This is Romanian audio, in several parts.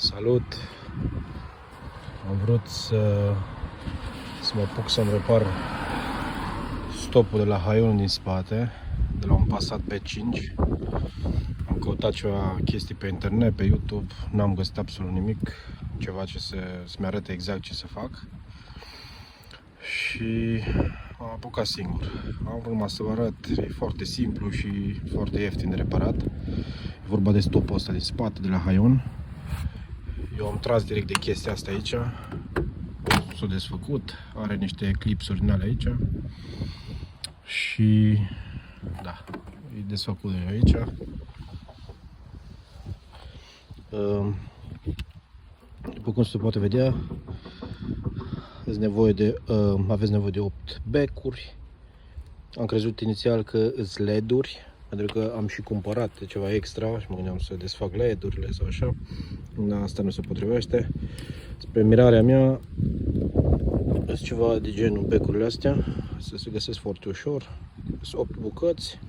Salut! Am vrut să mă apuc să-mi repar stopul de la Haion din spate, de la un Passat B5. Am căutat ceva chestii pe internet, pe YouTube, n-am găsit absolut nimic, ceva ce să-mi arate exact ce să fac. Și m-am apucat singur. Am vrut numai să vă arăt, e foarte simplu și foarte ieftin de reparat. E vorba de stopul ăsta din spate, de la Haion. Eu am tras direct de chestia asta aici. S-a desfăcut, are niște clipsuri din alea aici. Și da, e desfăcut de aici. După cum se poate vedea, aveți nevoie de 8 becuri. Am crezut inițial că îs LED-uri, pentru că am și cumpărat ceva extra și mă gândeam să desfac LED-urile sau așa. Dar asta nu se potrivește. Spre mirarea mea, sunt ceva de genul becurile astea, să se găsesc foarte ușor. Sunt 8 bucăți.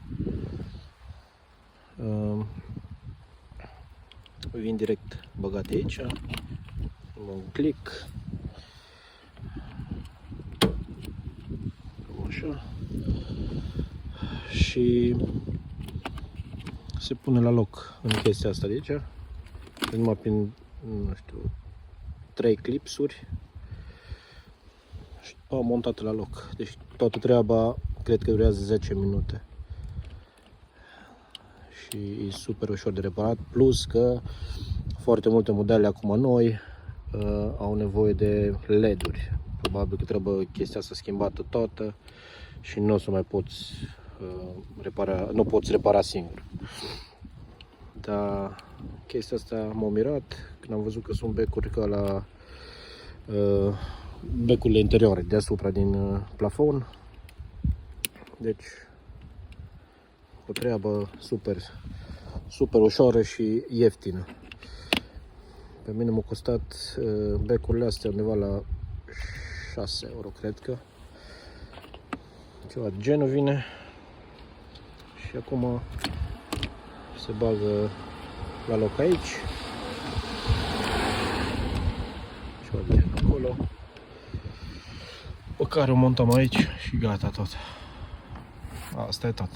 Vin direct băgate aici. Un click. Așa. Și se pune la loc în chestia asta de aici. Numai prin, nu știu, 3 clipsuri și au montat la loc. Deci toată treaba cred că durează 10 minute. Și e super ușor de reparat, plus că foarte multe modele acum noi au nevoie de LED-uri. Probabil că trebuie chestia asta schimbată toată și nu o să mai poți repara singur. Dar chestia asta m-a mirat când am văzut că sunt becuri ca la becurile interioare deasupra din plafon. Deci o treabă super ușoară și ieftină. Pe mine m-a costat becurile astea undeva la 6 euro, cred că. Ceva de genul vine. Și acum se bagă la loc aici. Ceva de genul acolo. Pe care o montăm aici și gata tot. Asta e tot.